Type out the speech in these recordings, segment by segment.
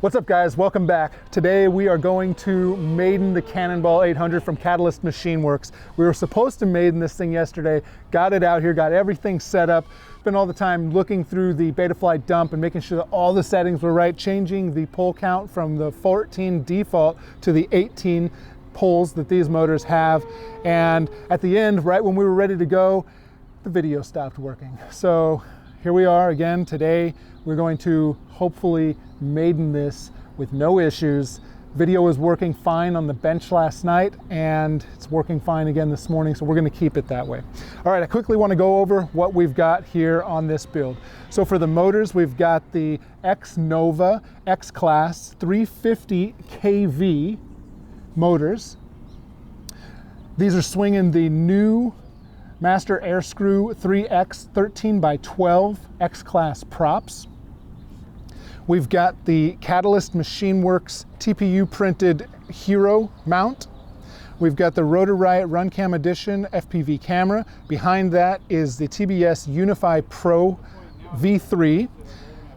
What's up guys, welcome back. Today we are going to Maiden the Cannonball 800 from Catalyst Machineworks. We were supposed to Maiden this thing yesterday, got it out here, got everything set up. Spent all the time looking through the Betaflight dump and making sure that all the settings were right, changing the pole count from the 14 default to the 18 poles that these motors have. And at the end, right when we were ready to go, the video stopped working. So here we are again today. We're going to hopefully Maiden this with no issues. Video was working fine on the bench last night and it's working fine again this morning, so we're going to keep it that way. All right, I quickly want to go over what we've got here on this build. So for the motors, we've got the X-Nova X-Class 350 kV motors. These are swinging the new Master Air Screw 3X 13x12 X-Class props. We've got the Catalyst Machineworks TPU printed Hero mount. We've got the Rotor Riot Runcam Edition FPV camera. Behind that is the TBS Unify Pro V3.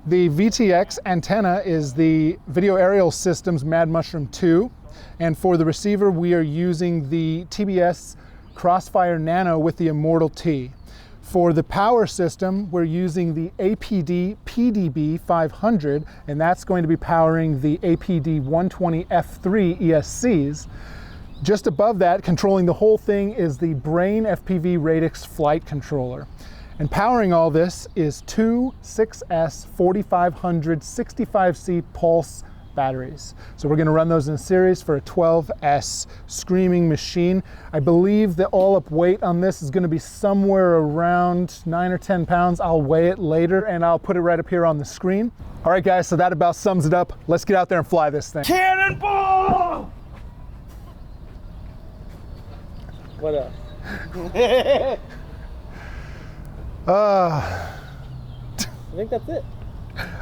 The VTX antenna is the Video Aerial Systems Mad Mushroom 2. And for the receiver, we are using the TBS Crossfire Nano with the Immortal T. For the power system, we're using the APD PDB 500, and that's going to be powering the APD 120 F3 ESCs. Just above that, controlling the whole thing, is the Brain FPV Radix flight controller. And powering all this is two 6S 4500 65C Pulse batteries. So we're going to run those in a series for a 12S screaming machine. I believe the all-up weight on this is going to be somewhere around 9 or 10 pounds. I'll weigh it later and I'll put it right up here on the screen. All right guys, so that about sums it up. Let's get out there and fly this thing. Cannonball! What up? I think that's it.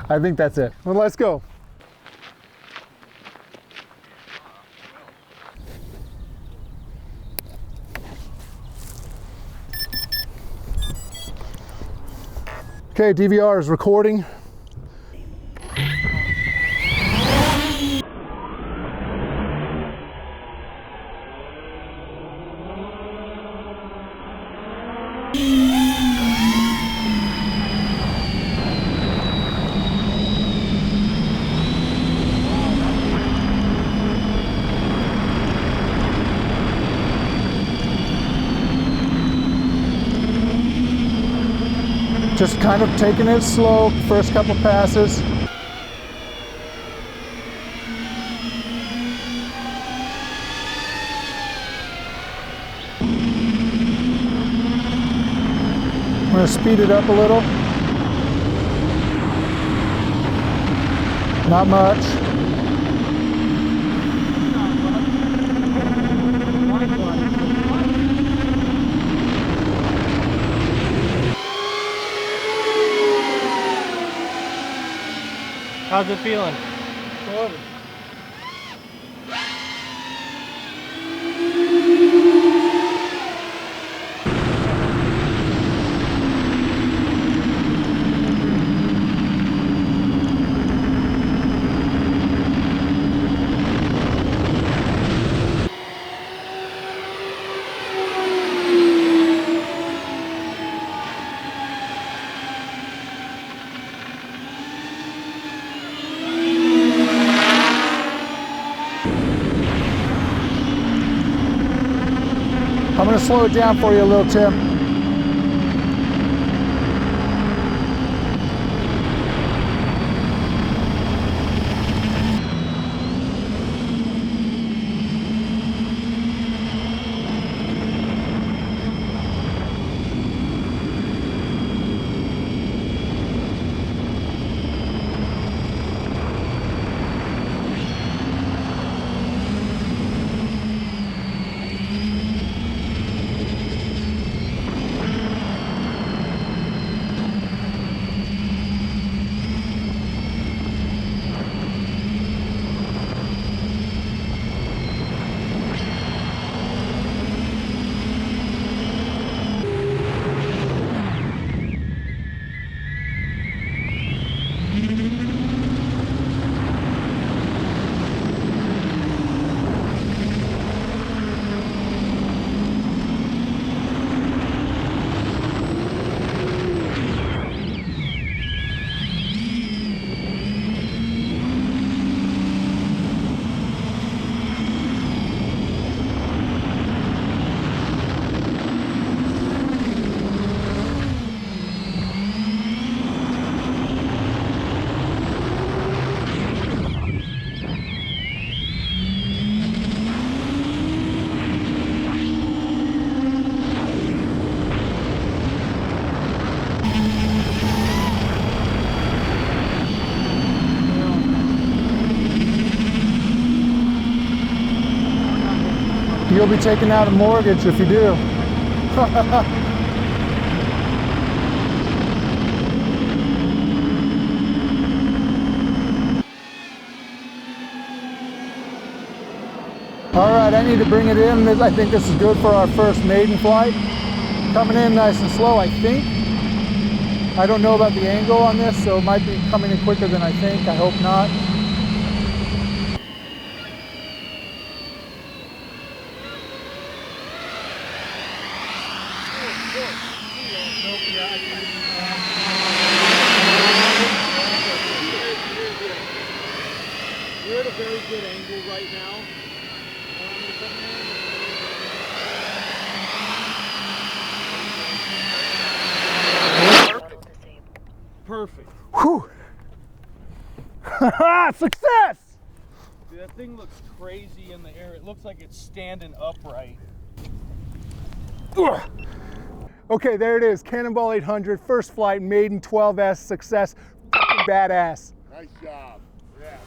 I think that's it. Well, let's go. Okay, DVR is recording. Just kind of taking it slow, first couple passes. I'm going to speed it up a little. Not much. How's it feeling? Good. I'm going to slow it down for you a little, Tim. You'll be taking out a mortgage if you do. All right, I need to bring it in. I think this is good for our first maiden flight. Coming in nice and slow, I think. I don't know about the angle on this, so it might be coming in quicker than I think. I hope not. We're at a very good angle right now. Perfect. Whew. Success! Dude, that thing looks crazy in the air. It looks like it's standing upright. Ugh. Okay, there it is. Cannonball 800, first flight, Maiden 12S, success. Fucking badass. Nice job. Yeah.